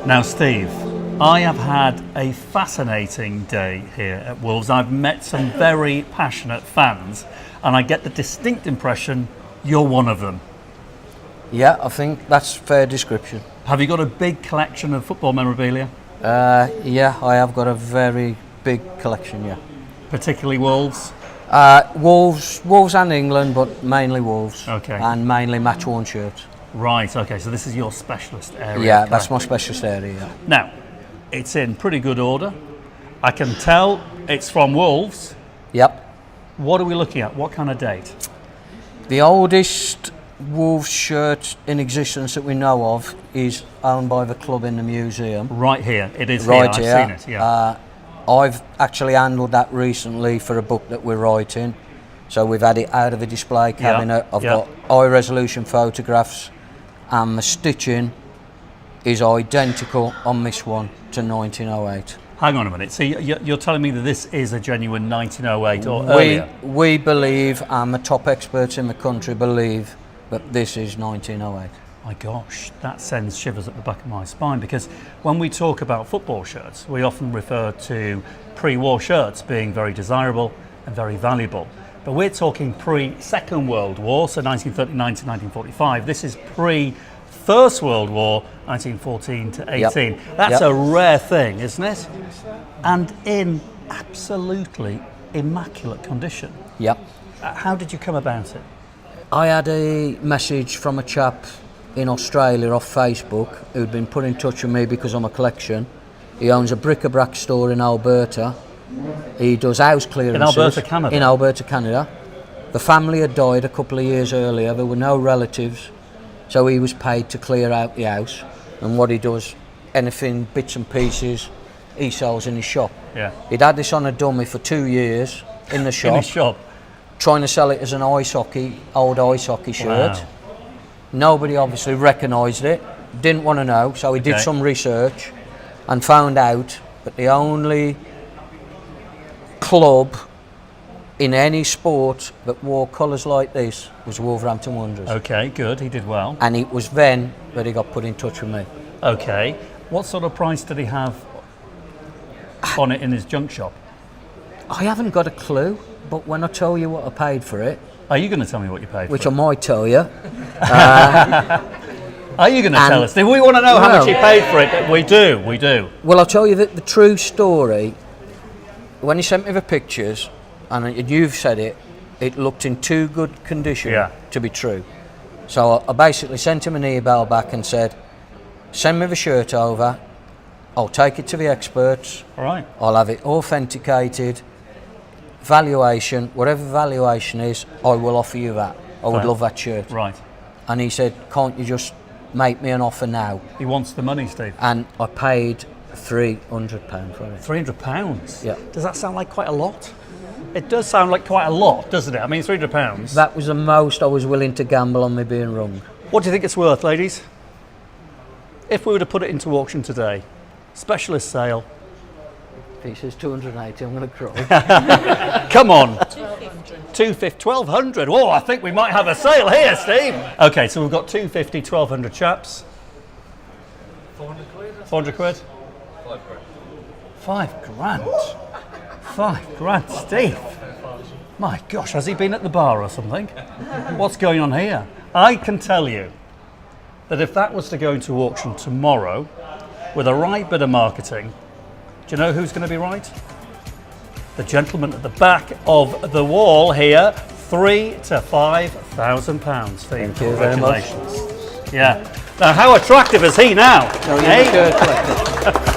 Now, Steve, I have had a fascinating day here at Wolves. I've met some very passionate fans, and I get the distinct impression you're one of them. Yeah, I think that's a fair description. Have you got a big collection of football memorabilia? Yeah, I have got a very big collection, yeah. Particularly Wolves? Wolves and England, but mainly Wolves. Okay. And mainly match-worn shirts. Right, okay, so this is your specialist area. Yeah, that's my specialist area, yeah. Now, it's in pretty good order. I can tell it's from Wolves. Yep. What are we looking at? What kind of date? The oldest Wolves shirt in existence that we know of is owned by the club in the museum. Right here, it is Right here, here. I've seen it, yeah. I've actually handled that recently for a book that we're writing. So we've had it out of the display cabinet. I've got high resolution photographs, and the stitching is identical on this one to 1908. Hang on a minute, so you're telling me that this is a genuine 1908 or earlier? We believe, and the top experts in the country believe, that this is 1908. My gosh, that sends shivers up the back of my spine, because when we talk about football shirts, we often refer to pre-war shirts being very desirable and very valuable. But we're talking pre-Second World War, so 1939 to 1945. This is pre-First World War, 1914 to 18. Yep. That's a rare thing, isn't it? And in absolutely immaculate condition. Yep. How did you come about it? I had a message from a chap in Australia off Facebook who'd been put in touch with me because I'm a collection. He owns a bric-a-brac store in Alberta. He does house clearances. In Alberta, Canada? In Alberta, Canada. The family had died a couple of years earlier. There were no relatives, so he was paid to clear out the house. And what he does, anything, bits and pieces, he sells in his shop. Yeah. He'd had this on a dummy for 2 years in the shop. In his shop? Trying to sell it as an old ice hockey shirt. Wow. Nobody obviously recognised it, didn't want to know, so he did some research and found out that the only club in any sport that wore colours like this was Wolverhampton Wanderers. Okay, good, he did well. And it was then that he got put in touch with me. Okay, what sort of price did he have on it in his junk shop? I haven't got a clue, but when I tell you what I paid for it... Are you going to tell me what you paid for which it? I might tell you. Are you going to tell us? Do we want to know how much he paid for it? We do. Well, I'll tell you that the true story, when he sent me the pictures, and you've said it, it looked in too good condition to be true. So I basically sent him an email back and said, send me the shirt over, I'll take it to the experts, all right. I'll have it authenticated, valuation, whatever valuation is, I will offer you that. I would love that shirt. Right. And he said, can't you just make me an offer now? He wants the money, Steve. And I paid £300 for it. £300? Yeah. Does that sound like quite a lot? It does sound like quite a lot, doesn't it? I mean, £300. That was the most I was willing to gamble on me being wrong. What do you think it's worth, ladies? If we were to put it into auction today, specialist sale. If he says 280, I'm going to cry. Come on. 250, 1200. Oh, I think we might have a sale here, Steve. Okay, so we've got 250, 1200 chaps. 400 quid? 400 quid? 5 grand. 5 grand. 5 grand, Steve. My gosh, has he been at the bar or something? What's going on here? I can tell you that if that was to go into auction tomorrow with a right bit of marketing, do you know who's going to be right? The gentleman at the back of the wall here, £3,000 to £5,000, Steve. Thank you very much. Congratulations. Yeah. Now, how attractive is he now? No, eh?